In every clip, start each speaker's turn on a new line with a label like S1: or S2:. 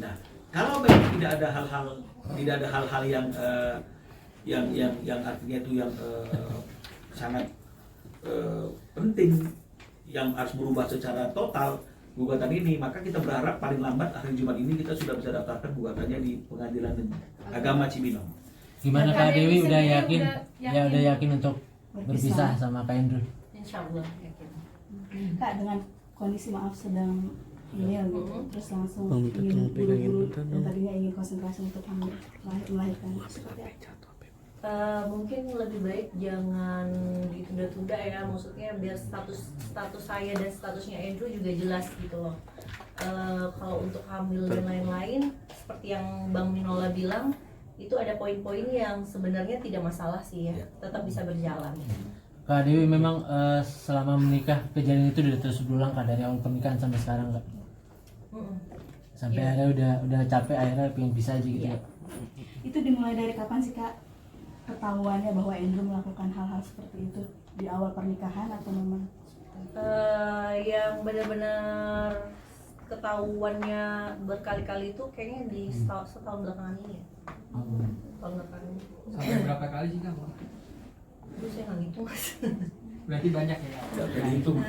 S1: Nah, kalau memang tidak ada hal-hal yang artinya itu yang sangat penting yang harus berubah secara total gugatan ini, maka kita berharap paling lambat hari Jumat ini kita sudah bisa daftarkan gugatannya di Pengadilan Agama Cibinong.
S2: Gimana Kak Dewi, udah yakin? Ya udah yakin untuk berpisah sama Kak Andrew?
S3: Insya Allah yakin.
S4: Kak, dengan kondisi maaf sedang hamil gitu, terus langsung ingin buru-buru dan tadinya ingin konsentrasi untuk melahirkan, seperti apa?
S3: Mungkin lebih baik jangan ditunda-tunda ya, maksudnya biar status saya dan statusnya Andrew juga jelas gitu loh. Kalau untuk hamil dan lain-lain seperti yang Bang Minola bilang, itu ada poin-poin yang sebenarnya tidak masalah sih ya, tetap bisa berjalan.
S2: Kak Dewi, memang selama menikah kejadian itu udah terus berulang Kak, dari awal pernikahan sampai sekarang Kak? Sampai akhirnya udah capek, akhirnya pengen pisah aja gitu ya.
S4: Itu dimulai dari kapan sih Kak ketahuannya bahwa Andrew melakukan hal-hal seperti itu? Di awal pernikahan atau memang?
S3: Yang benar-benar ketahuannya berkali-kali itu kayaknya di setahun belakangan ini ya. Tahun belakangan ini.
S5: Sampai berapa kali sih Kak?
S3: Itu saya nggak ngitung mas.
S5: Berarti banyak ya?
S1: Tidak dihitung.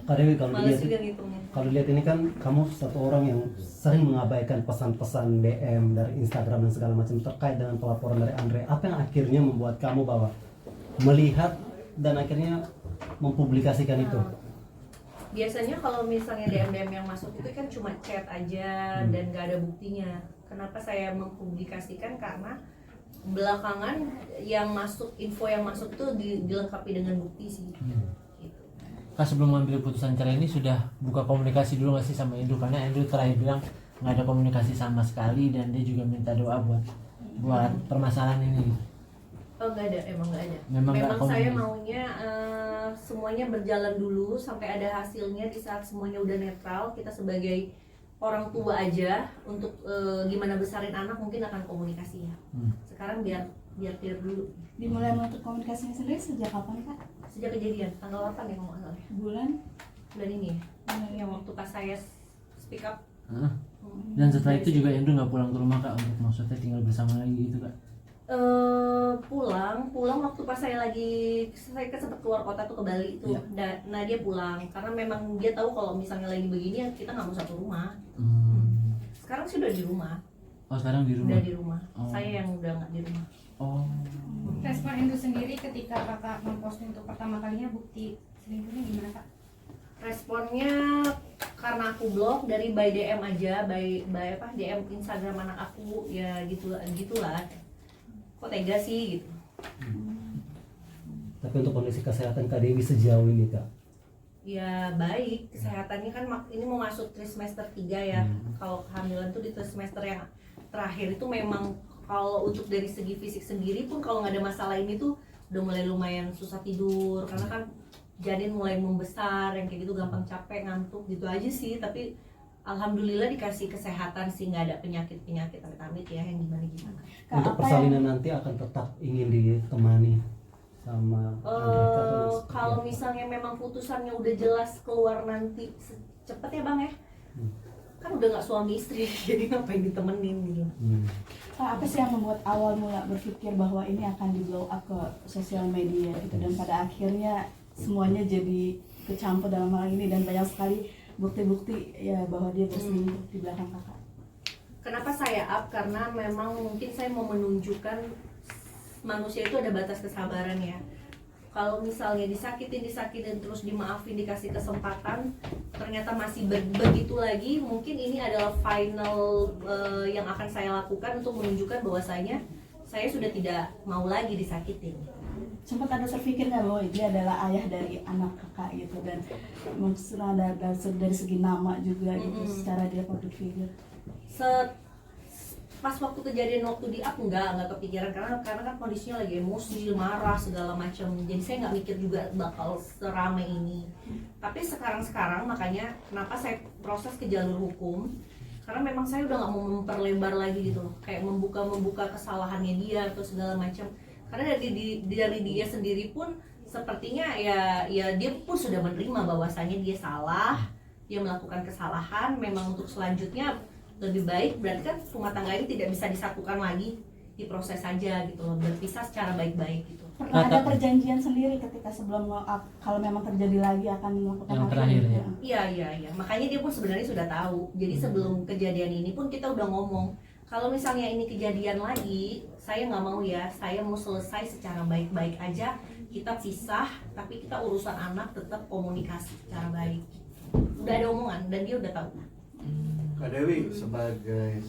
S6: Kak Dewi,
S3: Males juga ngitungnya.
S6: kalau lihat ini kan kamu satu orang yang sering mengabaikan pesan-pesan DM dari Instagram dan segala macam terkait dengan pelaporan dari Andre. Apa yang akhirnya membuat kamu bahwa melihat dan akhirnya mempublikasikan itu?
S3: Biasanya kalau misalnya DM yang masuk itu kan cuma chat aja dan nggak ada buktinya. Kenapa saya mempublikasikan? Karena belakangan yang masuk, info yang masuk itu dilengkapi dengan bukti sih. Gitu.
S2: Kak, sebelum mengambil keputusan cerai ini sudah buka komunikasi dulu nggak sih sama Andrew? Karena Andrew terakhir bilang nggak ada komunikasi sama sekali dan dia juga minta doa buat permasalahan ini.
S3: Oh nggak ada, emang nggak ada.
S2: Memang
S3: saya maunya semuanya berjalan dulu sampai ada hasilnya. Di saat semuanya udah netral, kita sebagai orang tua aja untuk gimana besarin anak mungkin akan komunikasi ya. Sekarang biar clear dulu.
S4: Dimulai untuk komunikasinya sendiri sejak kapan Kak?
S3: Sejak kejadian tanggal 8 ya kalau nggak salah.
S4: Bulan
S3: Ini ya. Yang waktu pas saya speak up.
S2: Dan setelah itu juga Andrew nggak pulang ke rumah Kak, untuk maksudnya tinggal bersama lagi gitu Kak?
S3: Pulang waktu pas saya kan sempat keluar kota tuh ke Bali itu. Nah dia pulang karena memang dia tahu kalau misalnya lagi begini ya kita nggak mau satu rumah. Sekarang sudah di rumah.
S2: Oh, sekarang di rumah?
S3: Udah di rumah. Saya yang udah nggak di rumah.
S7: Respon Andrew sendiri ketika kakak memposting untuk pertama kalinya bukti selingkuhnya gimana Kak?
S3: Responnya karena aku blog dari by DM aja, by DM Instagram anak aku ya gitulah. Kok tega sih gitu.
S6: Tapi untuk kondisi kesehatan Kak Dewi sejauh ini Kak?
S3: Ya baik, kesehatannya kan ini mau masuk trimester 3 ya. Kalau kehamilan tuh di trimester yang terakhir itu memang kalau untuk dari segi fisik sendiri pun kalau nggak ada masalah ini tuh udah mulai lumayan susah tidur karena kan janin mulai membesar yang kayak gitu, gampang capek, ngantuk gitu aja sih. Tapi alhamdulillah dikasih kesehatan sih, nggak ada penyakit amit-amit ya yang gimana.
S6: Untuk persalinan nanti akan tetap ingin ditemani sama
S3: kalau misalnya memang putusannya udah jelas keluar nanti cepet ya Bang ya. Kan udah nggak suami istri jadi ngapain ditemenin gitu.
S4: Apa sih yang membuat awal mula berpikir bahwa ini akan di blow up ke sosial media gitu, dan pada akhirnya semuanya jadi kecampur dalam hal ini dan banyak sekali bukti-bukti ya bahwa dia berselingkuh di belakang kakak?
S3: Kenapa saya up? Karena memang mungkin saya mau menunjukkan manusia itu ada batas kesabaran ya. Kalau misalnya disakitin terus dimaafin, dikasih kesempatan, ternyata masih begitu lagi, mungkin ini adalah final yang akan saya lakukan untuk menunjukkan bahwasanya saya sudah tidak mau lagi disakitin.
S4: Sempat ada terpikir nggak bahwa dia adalah ayah dari anak kakak gitu, dan maksudnya dari segi nama juga gitu, secara dia public figure?
S3: Pas waktu kejadian waktu di up nggak kepikiran karena kan kondisinya lagi emosi, marah segala macam, jadi saya nggak mikir juga bakal seramai ini. Tapi sekarang makanya kenapa saya proses ke jalur hukum, karena memang saya udah nggak mau memperlebar lagi gitu loh, kayak membuka kesalahannya dia atau segala macam. Karena dari dia sendiri pun sepertinya ya dia pun sudah menerima bahwasannya dia salah, dia melakukan kesalahan. Memang untuk selanjutnya lebih baik berarti kan rumah tangga ini tidak bisa disatukan lagi, diproses saja gitu loh, berpisah secara baik-baik gitu.
S4: Pernah ada perjanjian sendiri ketika sebelum kalau memang terjadi lagi akan melakukan
S2: Yang
S4: hal
S2: terakhir
S4: itu?
S2: ya?
S3: Iya, makanya dia pun sebenarnya sudah tahu. Jadi sebelum kejadian ini pun kita udah ngomong, kalau misalnya ini kejadian lagi, saya nggak mau ya, saya mau selesai secara baik-baik aja, kita pisah, tapi kita urusan anak tetap komunikasi secara baik. Udah ada omongan dan dia udah tahu.
S8: Kak Dewi sebagai